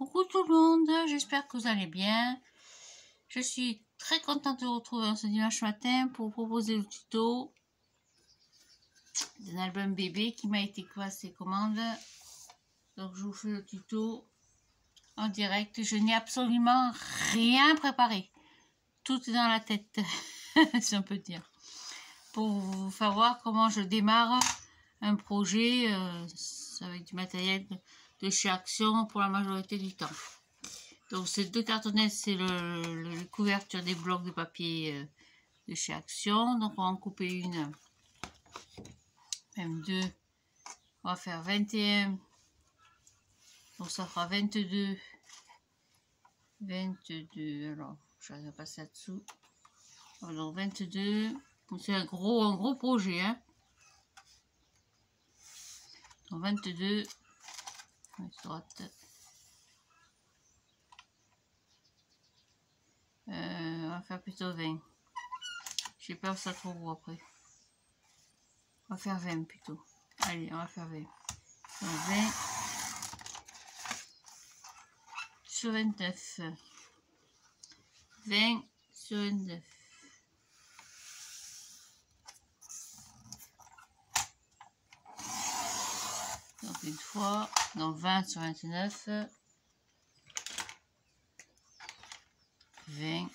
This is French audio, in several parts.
Coucou tout le monde, j'espère que vous allez bien. Je suis très contente de vous retrouver ce dimanche matin pour vous proposer le tuto d'un album bébé qui m'a été passé commande. Donc je vous fais le tuto en direct. Je n'ai absolument rien préparé. Tout est dans la tête, si on peut dire. Pour vous faire voir comment je démarre un projet avec du matériel de chez Action pour la majorité du temps. Donc ces deux cartonnettes, c'est la couverture des blocs de papier de chez Action. Donc on va en couper une, même deux. On va faire 21. Donc ça fera 22. 22. Alors, j'arrive à passer là-dessous. Alors 22. C'est un gros projet, hein. Donc 22. Droite. On va faire plutôt 20. J'ai peur que ça trop gros après. On va faire 20 plutôt. Allez, on va faire 20. Donc 20 sur 29. 20 sur 29. Donc une fois, donc 20 sur 29. 20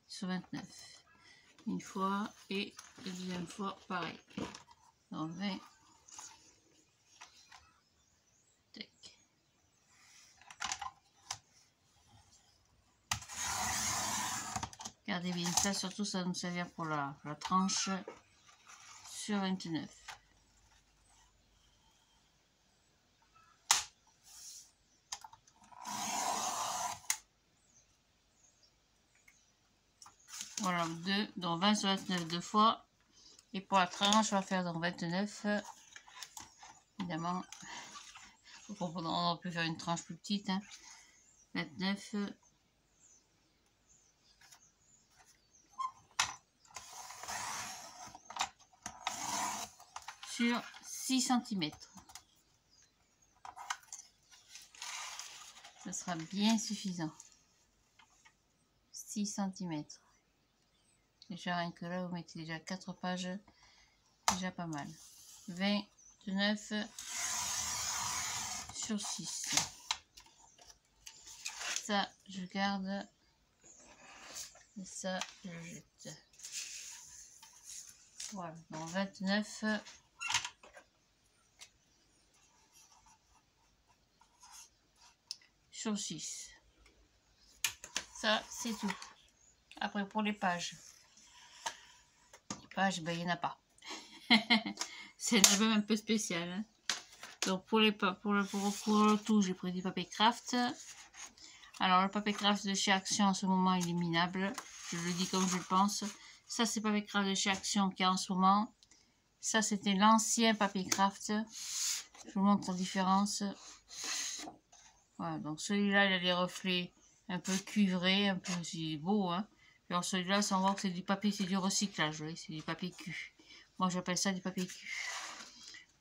sur 29. Une fois et la deuxième fois pareil. Donc 20. Tac. Regardez bien ça, surtout ça va nous servir pour la tranche sur 29. Voilà, 2, donc 20 sur 29 deux fois. Et pour la tranche, on va faire donc 29. Évidemment, on peut faire une tranche plus petite. Hein. 29. Sur 6 cm. Ça sera bien suffisant. 6 cm. Déjà rien que là, vous mettez déjà 4 pages. Déjà pas mal. 29 sur 6. Ça, je garde. Et ça, je jette. Voilà, donc 29 sur 6. Ça, c'est tout. Après, pour les pages. Les pages, ben, il n'y en a pas. C'est un album un peu spécial. Hein. Donc, pour le tout, j'ai pris du papier craft. Alors, le papier craft de chez Action, en ce moment, il est minable. Je le dis comme je le pense. Ça, c'est papier craft de chez Action qui est en ce moment. Ça, c'était l'ancien papier craft. Je vous montre la différence. Voilà, donc celui-là, il a des reflets un peu cuivrés, un peu c'est beau, hein. Alors celui-là, on voit que c'est du papier, c'est du recyclage, oui, c'est du papier cul. Moi, j'appelle ça du papier cul.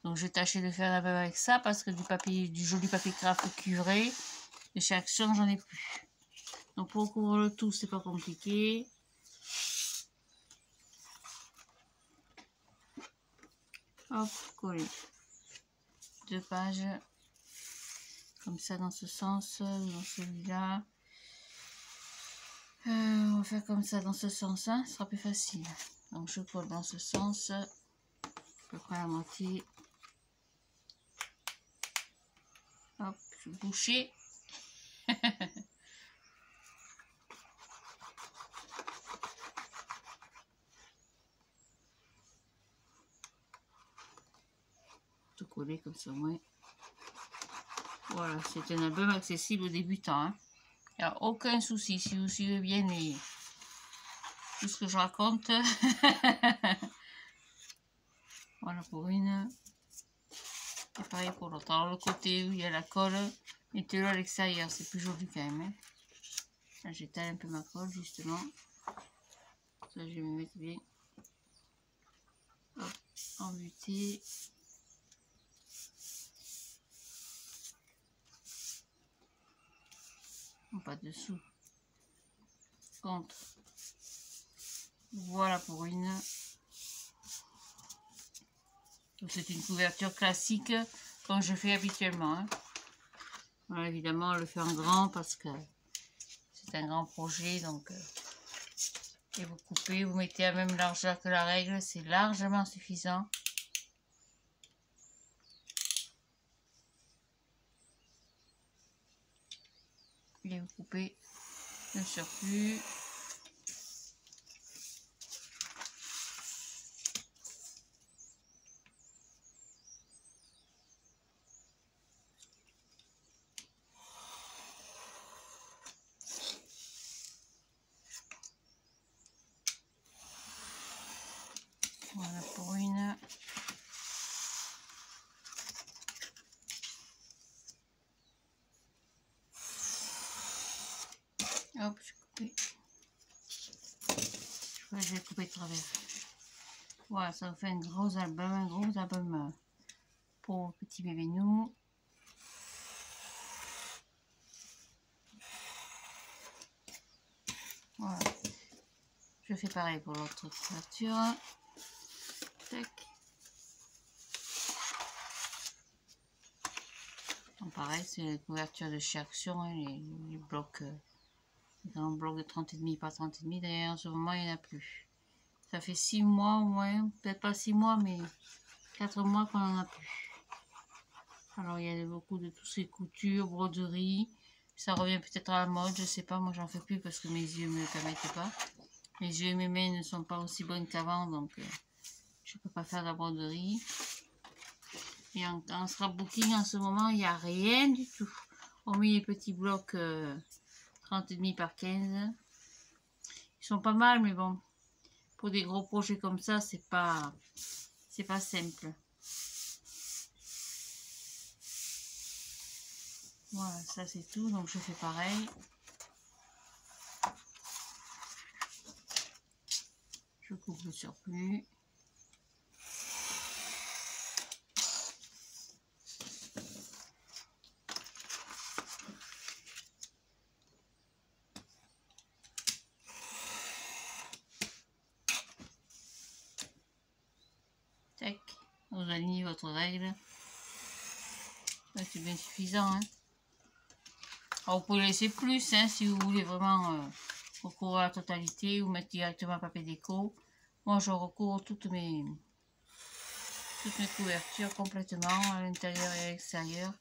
Donc, je vais tâcher de faire la même avec ça parce que du joli papier craft cuivré, de chez Action, j'en ai plus. Donc, pour recouvrir le tout, c'est pas compliqué. Hop, coller. 2 pages. Comme ça, dans ce sens, dans celui-là. On va faire comme ça dans ce sens, hein, ce sera plus facile. Donc je colle dans ce sens, à peu près la moitié. Hop, je vais boucher. Tout coller comme ça, ouais. Voilà, c'est un album accessible aux débutants. Hein. Il n'y a aucun souci si vous suivez bien tout ce que je raconte. Voilà pour une. Et pareil pour l'autre. Alors le côté où il y a la colle, mettez-le à l'extérieur, c'est plus joli quand même. Hein. Là j'étale un peu ma colle justement. Ça je vais me mettre bien. Hop, embuté. pas dessous, contre. Voilà pour une. C'est une couverture classique comme je fais habituellement. Hein. Voilà, évidemment, on le fait en grand parce que c'est un grand projet. Donc, et vous coupez, vous mettez à même largeur que la règle, c'est largement suffisant. Et vous coupez le surplus. Voilà pour une. Hop, j'ai coupé. Je vais couper de travers. Voilà, ça vous fait un gros album pour petit bébé nous. Voilà. Je fais pareil pour l'autre couverture. Tac. Donc pareil, c'est les couvertures de chez Action, hein, les blocs, les grands blocs de 30,5 par 30,5. D'ailleurs, en ce moment, il n'y en a plus. Ça fait 6 mois au moins, peut-être pas 6 mois, mais 4 mois qu'on n'en a plus. Alors, il y a beaucoup de toutes ces coutures, broderies. Ça revient peut-être à la mode, je sais pas. Moi, j'en fais plus parce que mes yeux ne me le permettent pas. Mes yeux et mes mains ne sont pas aussi bonnes qu'avant, donc je ne peux pas faire de la broderie. Et en scrapbooking, en ce moment, il n'y a rien du tout. On met les petits blocs 30,5 par 15. Ils sont pas mal, mais bon, pour des gros projets comme ça, c'est pas simple. Voilà, ça c'est tout, donc je fais pareil. Je coupe le surplus. Tac, vous alignez votre règle. C'est bien suffisant. Hein. Alors, vous pouvez laisser plus hein, si vous voulez vraiment recourir à la totalité ou mettre directement un papier déco. Moi, je recours toutes mes couvertures complètement à l'intérieur et à l'extérieur.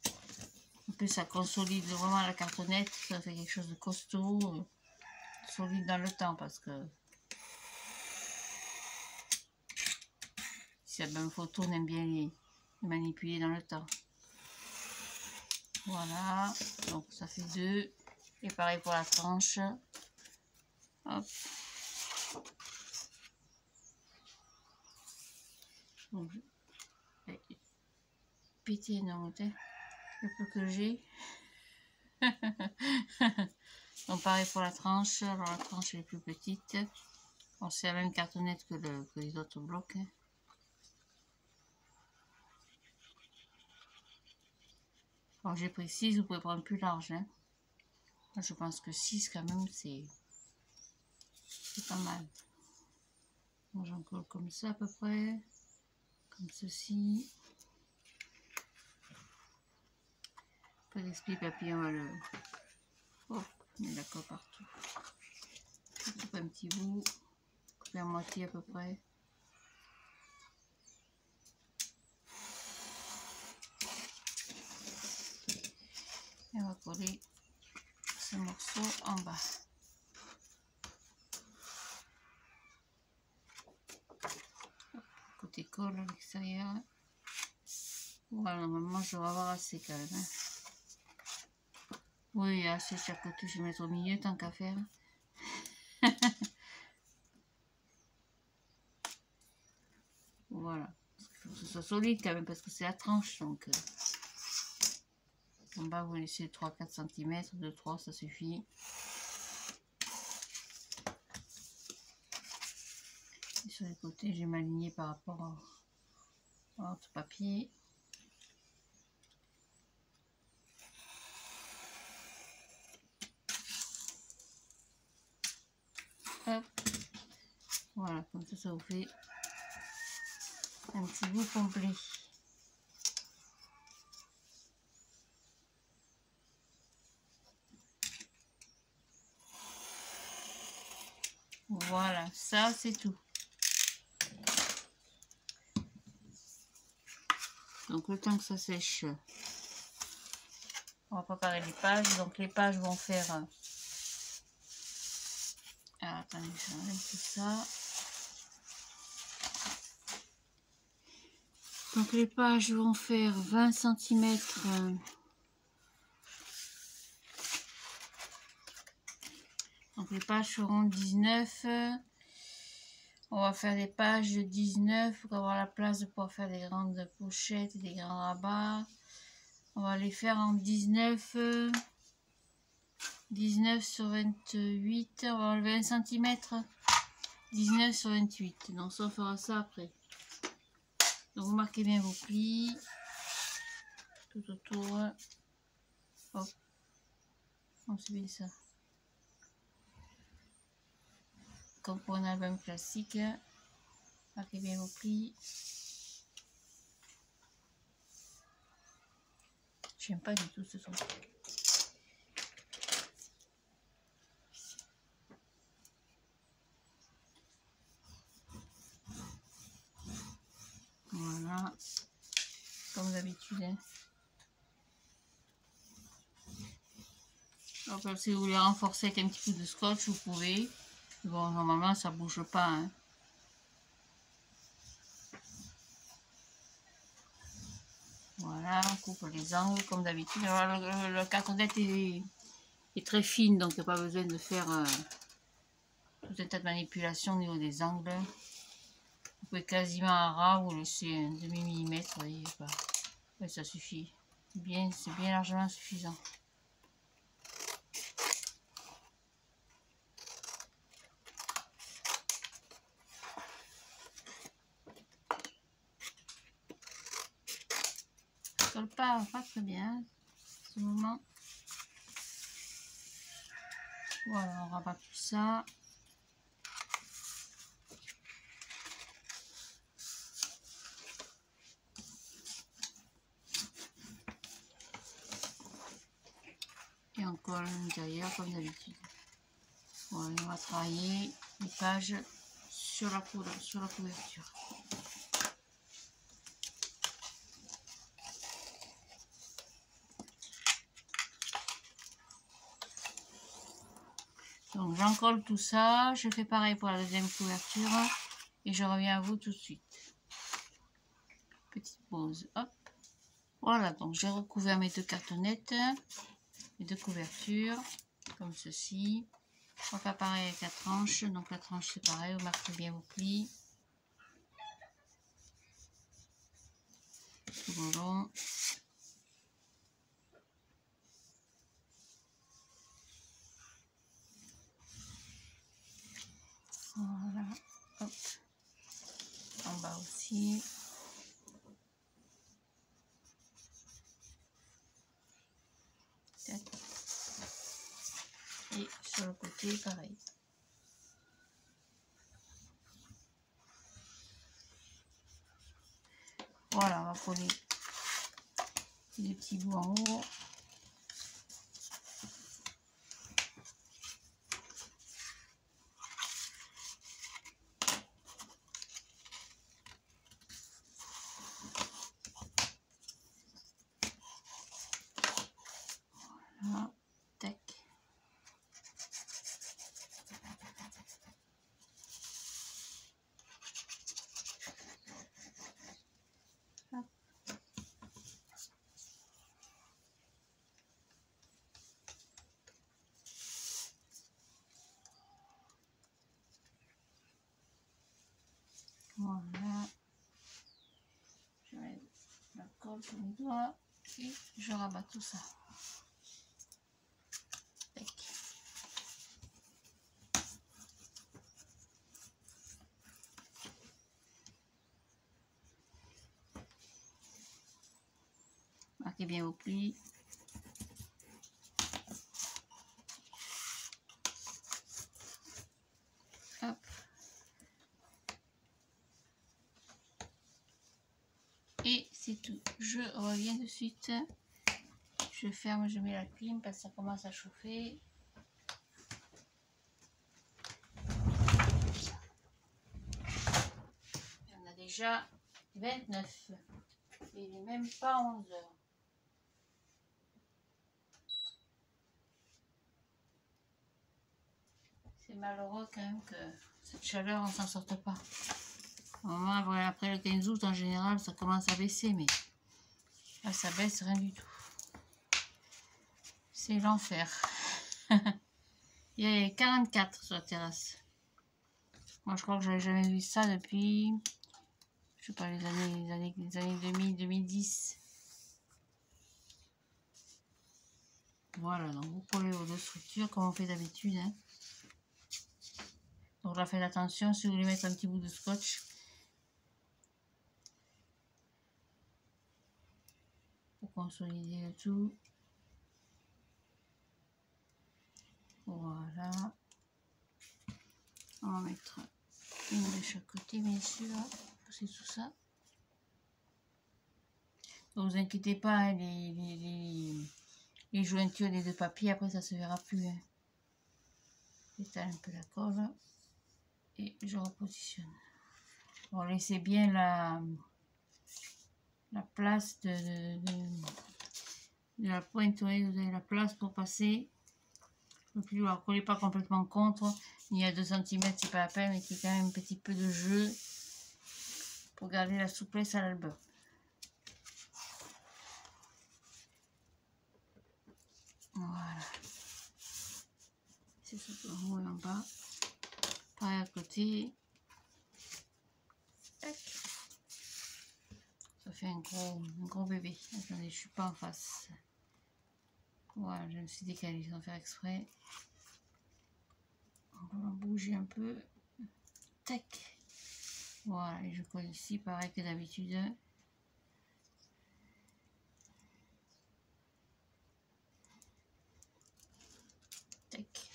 En plus, ça consolide vraiment la cartonnette. Ça fait quelque chose de costaud, solide dans le temps parce que si la même photo, on aime bien les manipuler dans le temps. Voilà, donc ça fait 2. Et pareil pour la tranche. Hop. Donc, péter non, le peu que j'ai. Donc pareil pour la tranche. Alors la tranche est plus petite. Bon, c'est la même cartonnette que les autres blocs. Hein. Alors j'ai pris 6, vous pouvez prendre plus large. Hein. Je pense que 6 quand même c'est pas mal. Donc j'en colle comme ça à peu près. Comme ceci. Pas d'esprit papier, on va le... Hop, on met la colle partout. Je coupe un petit bout. Couper à moitié à peu près. Et on va coller ce morceau en bas. Côté colle à l'extérieur. Voilà, normalement je vais avoir assez quand même. Hein. Oui, assez chaque côté, je vais mettre au milieu tant qu'à faire. Voilà. Il faut que ce soit solide quand même parce que c'est la tranche. Donc en bas, vous laissez 3-4 cm, 2-3, ça suffit. Et sur les côtés, j'ai m'aligné par rapport à l'autre papier. Voilà, comme ça vous fait un petit bout complet. Voilà, ça c'est tout. Donc le temps que ça sèche, on va préparer les pages. Donc les pages vont faire... Alors attendez, je vais enlever tout ça. Donc les pages vont faire 20 cm. Donc les pages feront 19. On va faire des pages de 19 pour avoir la place de pouvoir faire des grandes pochettes et des grands rabats. On va les faire en 19. 19 sur 28. On va enlever 1 cm. 19 sur 28. Donc ça on fera ça après. Donc vous marquez bien vos plis. Tout autour. Hop. On suit ça. Comme pour un album classique, marquez bien vos plis. J'aime pas du tout ce son. Voilà, comme d'habitude. Hein. Donc, si vous voulez renforcer avec un petit peu de scotch, vous pouvez. Bon, normalement, ça bouge pas. Hein. Voilà, on coupe les angles comme d'habitude. Alors, le cartonnette est très fine, donc il n'y a pas besoin de faire tout un tas de manipulations au niveau des angles. Vous pouvez quasiment à ras ou laisser un demi-millimètre, vous voyez pas. Ouais, ça suffit. C'est bien largement suffisant. Ça colle pas très bien ce moment. Voilà, on rabat tout ça. Et on colle l'intérieur comme d'habitude. Voilà, on va travailler les pages sur la couverture. Donc j'encolle tout ça, je fais pareil pour la deuxième couverture et je reviens à vous tout de suite. Petite pause, hop. Voilà, donc j'ai recouvert mes deux cartonnettes, mes deux couvertures, comme ceci. On va faire pareil avec la tranche, donc la tranche c'est pareil, vous marquez bien vos plis. Tout le long. Voilà, hop. En bas aussi. Et sur le côté, pareil. Voilà, on va coller les petits bouts en haut. Voilà, tac. Hop. Voilà. Je mets la colle sur mes doigts et je rabats tout ça. Tac. Marquez bien vos plis. Hop. c'est tout. Je reviens de suite. Je ferme, je mets la clim parce que ça commence à chauffer. On a déjà 29. Et il n'est même pas 11 heures. C'est malheureux quand même que cette chaleur, on s'en sorte pas. Au moment, après le 15 août, en général, ça commence à baisser, mais là, ça baisse rien du tout. C'est l'enfer. Il y a 44 sur la terrasse. Moi, je crois que j'avais jamais vu ça depuis, je sais pas, les années 2000, 2010. Voilà, donc vous collez vos deux structures comme on fait d'habitude. Hein. Donc là, faites attention, si vous voulez mettre un petit bout de scotch, pour consolider le tout. Voilà. On va mettre une de chaque côté, bien sûr. C'est tout ça. Ne vous inquiétez pas, hein, les jointures des deux papiers, après ça se verra plus. Hein. J'étale un peu la colle et je repositionne. Bon, laissez bien la place de la pointe, vous avez la place pour passer. Ne plus ne collez pas complètement contre, ni à 2 cm, c'est pas la peine, mais il y a quand même un petit peu de jeu pour garder la souplesse à l'album. Voilà. C'est ça, en haut et en bas. Pareil à côté. Tac. Ça fait un gros bébé. Attendez, je suis pas en face. Voilà, je me suis décalée sans faire exprès. On va bouger un peu. Tac. Voilà, et je colle ici, pareil que d'habitude. Tac.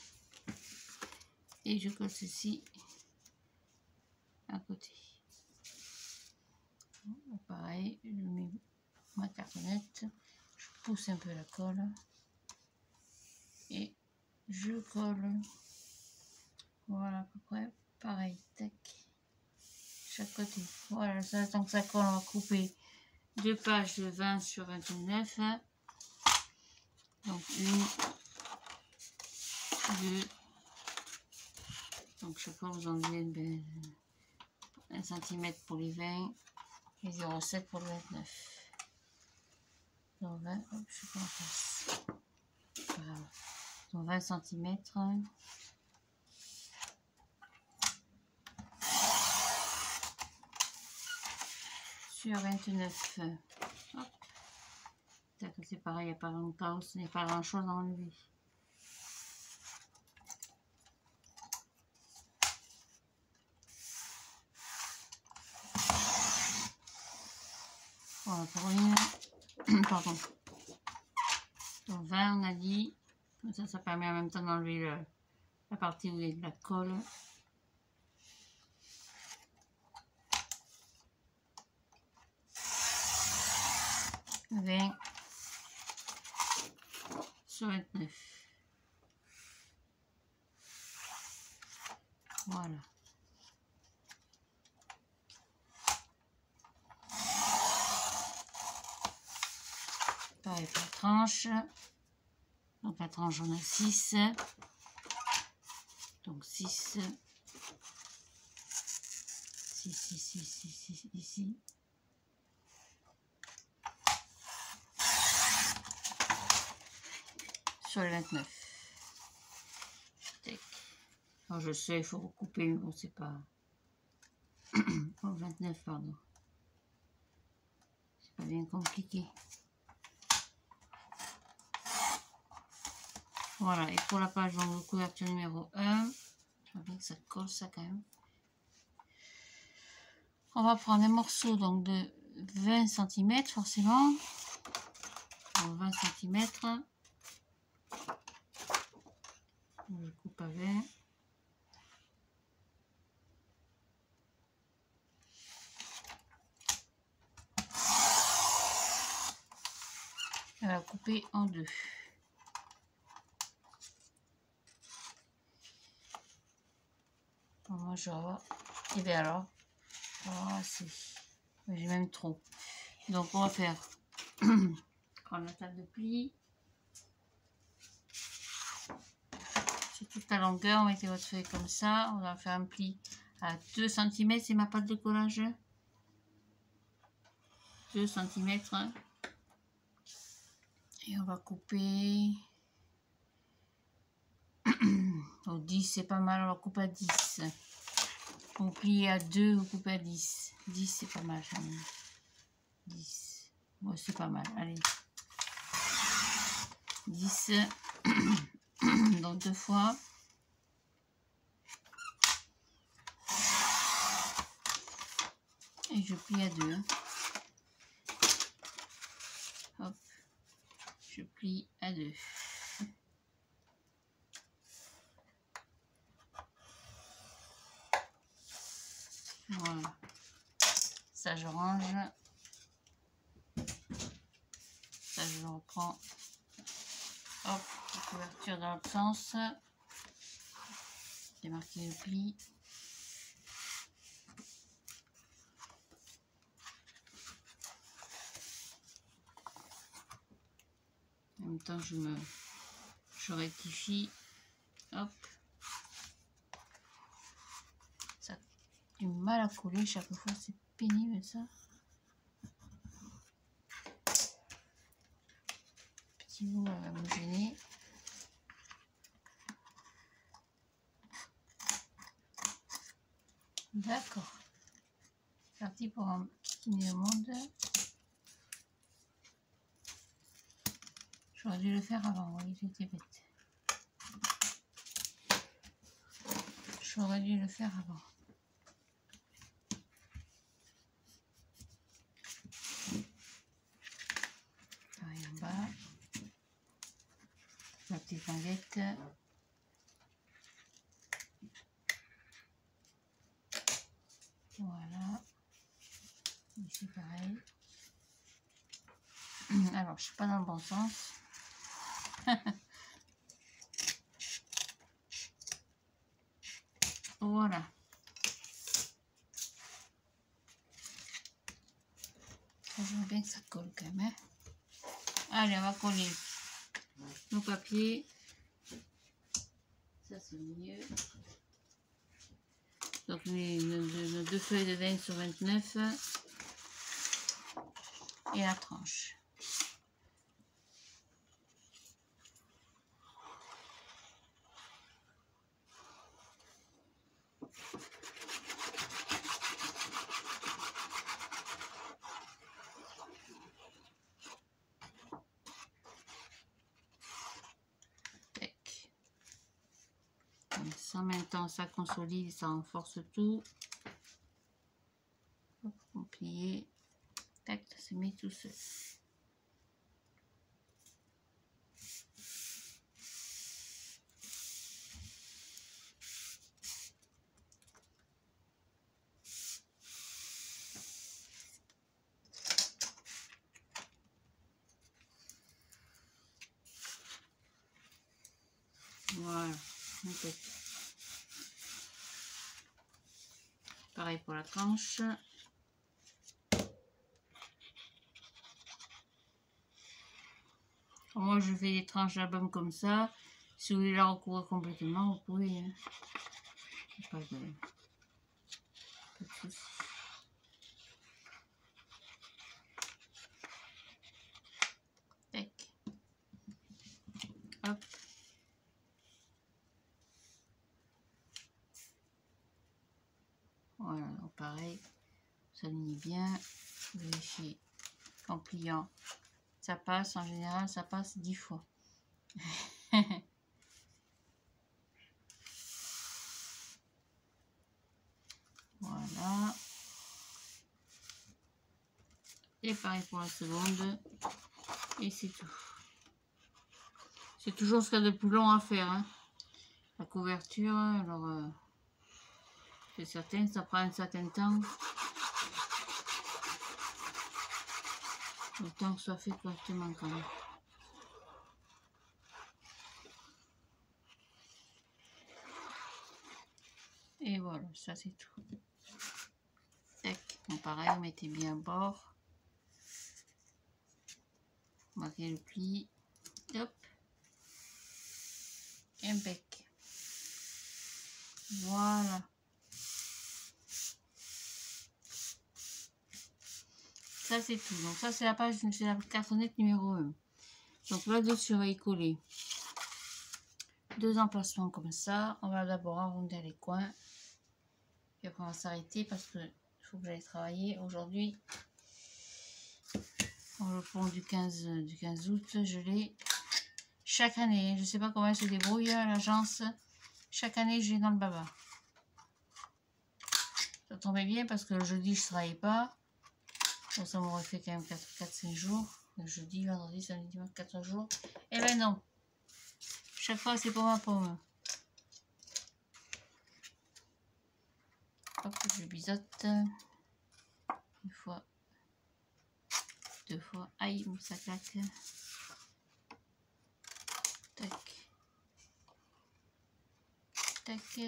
Et je colle ceci à côté. Pareil, je mets ma cartonnette, je pousse un peu la colle et je colle. Voilà, à peu près pareil, tac, chaque côté. Voilà, ça, tant que ça colle, on va couper 2 pages de 20 sur 29. Donc 1, 2. Donc chaque fois vous enlevez 1 cm pour les 20 et 0,7 pour le 29. Donc 20, hop, je suis pas en face. Voilà. Donc 20 cm. Sur 29. Hop. C'est pareil, il n'y a pas longtemps, ce n'est pas grand chose à enlever. Voilà, pour rien. Pardon. Donc 20, on a dit. Comme ça permet en même temps d'enlever la partie où il y a de la colle. Sur 29. Voilà. Pareil pour la tranche. Donc la tranche, on a 6. Donc 6. 6 ici. Sur le 29. Alors je sais, il faut recouper, mais bon, c'est pas... Oh, 29, pardon. C'est pas bien compliqué. Voilà, et pour la page de couverture numéro 1, je vois bien que ça colle ça quand même. On va prendre un morceau donc de 20 cm forcément. Donc 20 cm. Je coupe à 20. couper en deux. Moi j'aurai. Et bien alors, j'ai même trop. Donc on va faire prendre la table de pli. Sur toute la longueur, mettez votre feuille comme ça. On va faire un pli à 2 cm, c'est ma pâte de collage. 2 cm. Et on va couper. Oh, 10 c'est pas mal, on va couper à 10. On plie à 2, vous coupez à 10. 10 c'est pas mal. 10. Ouais, c'est pas mal. Allez. 10. Donc 2 fois. Et je plie à 2. Hop. Je plie à 2. Voilà. Ça, je range. Ça, je le reprends. Hop, la couverture dans l'autre sens. J'ai marqué le pli. En même temps, je rectifie. Hop. Ça a du mal à coller chaque fois, c'est pénible ça. Petit bout va me gêner. D'accord. Parti pour un petit monde. J'aurais dû le faire avant, oui, j'étais bête. J'aurais dû le faire avant. Pareil en bas. La petite languette. Voilà. Ici pareil. Alors, je suis pas dans le bon sens. Voilà. J'aimerais bien que ça colle quand même. Hein. Allez, on va coller nos papiers. Ça, c'est mieux. Donc, nos 2 feuilles de 20 sur 29. Et la tranche. En même temps, ça consolide, ça renforce tout. On plie. Tac, ça se met tout seul. Voilà. Okay. Pareil pour la tranche. Moi, je fais des tranches d'album comme ça. Si vous voulez la recouvrir complètement, vous pouvez. Hein. Pas de soucis. Tac. Hop. Voilà, donc pareil. Ça aligne bien. Vérifiez en pliant. Ça passe, en général, ça passe 10 fois. Voilà. Et pareil pour la seconde. Et c'est tout. C'est toujours ce qu'il y a de plus long à faire. Hein. La couverture, alors c'est certain, ça prend un certain temps. Le temps que ça soit fait correctement quand même. Voilà, ça c'est tout. Tac. Donc pareil, vous mettez bien à bord. Marquez le pli. Hop. Impec. Voilà. Ça c'est tout. Donc ça c'est la page, c'est la cartonnette numéro 1. Donc là-dessus on va y coller 2 emplacements comme ça. On va d'abord arrondir les coins. Puis après on va s'arrêter parce que il faut que j'aille travailler aujourd'hui. Le pont du 15 août, je l'ai chaque année. Je sais pas comment elle se débrouille à l'agence. Chaque année, je l'ai dans le baba. Ça tombait bien parce que le jeudi, je travaillais pas. Donc, ça m'aurait fait quand même 4-5 jours. Le jeudi, vendredi, samedi, dimanche, 4 jours. Et ben non. Chaque fois, c'est pour ma pomme. Hop, je biseaute. Une fois. 2 fois. Aïe, ça claque. Tac. Tac.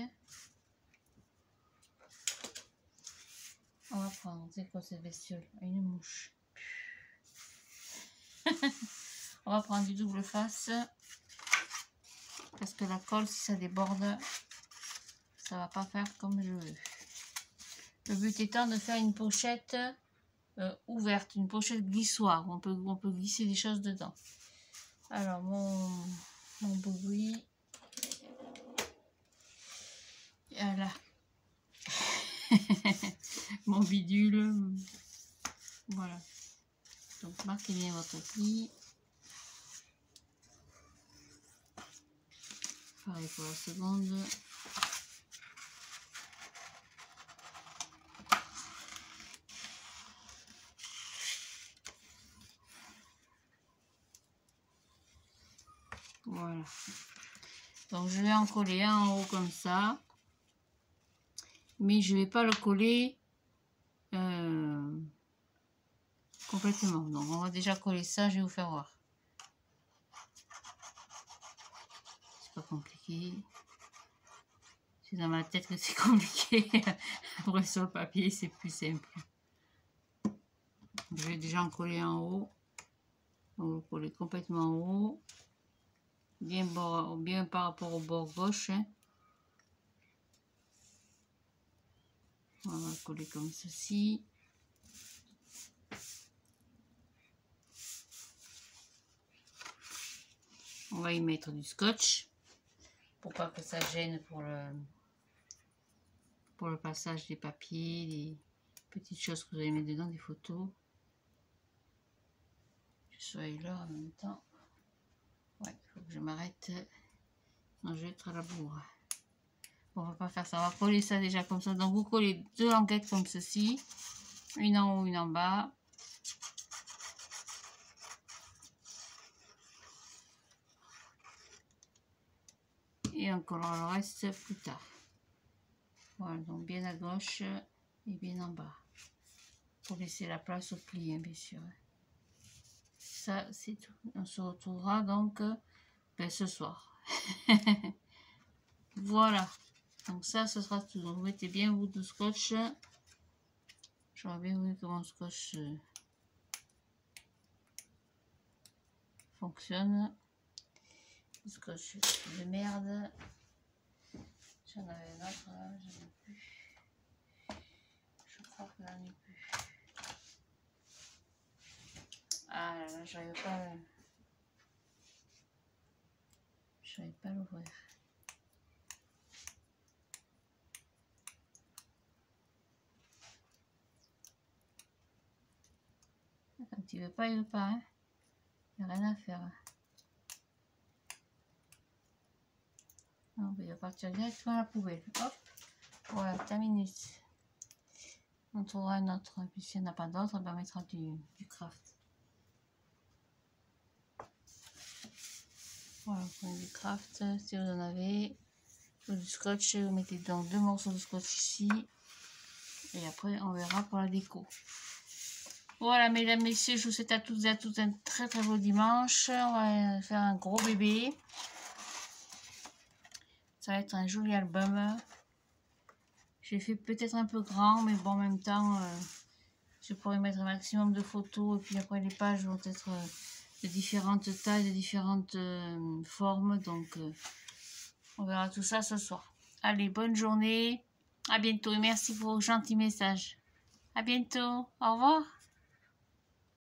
On va prendre, c'est quoi cette bestiole? Une mouche. On va prendre du double face. Parce que la colle, si ça déborde, ça va pas faire comme je veux. Le but étant de faire une pochette ouverte, une pochette glissoire. On peut glisser des choses dedans. Alors, mon boui. Voilà. Mon bidule. Voilà. Donc, marquez bien votre pli. Pareil pour la seconde. Voilà. Donc, je vais en coller un en haut comme ça. Mais je ne vais pas le coller complètement. Donc, on va déjà coller ça. Je vais vous faire voir. C'est pas compliqué. C'est dans ma tête que c'est compliqué. Après, sur le papier, c'est plus simple. Je vais déjà en coller en haut. On va le coller complètement en haut. Bien par rapport au bord gauche. Hein. On va le coller comme ceci. On va y mettre du scotch. Pour pas que ça gêne pour le passage des papiers, des petites choses que vous allez mettre dedans, des photos. Je sois là en même temps. Ouais, il faut que je m'arrête. Non, je vais être à la bourre. Bon, on va pas faire ça. On va coller ça déjà comme ça. Donc, vous collez 2 languettes comme ceci. Une en haut, une en bas. Et on collera le reste plus tard. Voilà, donc bien à gauche et bien en bas. Pour laisser la place au pli, hein, bien sûr. Ça, c'est tout. On se retrouvera donc ce soir. Voilà. Donc ça, ce sera tout. Donc vous mettez bien votre de scotch. J'aurais bien vu comment le scotch fonctionne. Le scotch de merde. J'en avais un autre là, j'en ai plus. Je crois que j'en ai plus. Ah là là, j'arrive pas à l'ouvrir. Quand il veut pas, il veut pas. Hein. Il n'y a rien à faire. Non, il va partir directement à la poubelle. Hop. Voilà, terminé. On trouvera un autre. Et puis s'il n'y en a pas d'autre, on mettra du craft. Voilà, vous prenez du craft si vous en avez. Ou du scotch, vous mettez donc 2 morceaux de scotch ici. Et après, on verra pour la déco. Voilà, mesdames, messieurs, je vous souhaite à toutes et à tous un très très beau dimanche. On va faire un gros bébé. Ça va être un joli album. J'ai fait peut-être un peu grand, mais bon, en même temps, je pourrais mettre un maximum de photos. Et puis après, les pages vont être de différentes tailles, de différentes formes. Donc, on verra tout ça ce soir. Allez, bonne journée. À bientôt et merci pour vos gentils messages. À bientôt. Au revoir.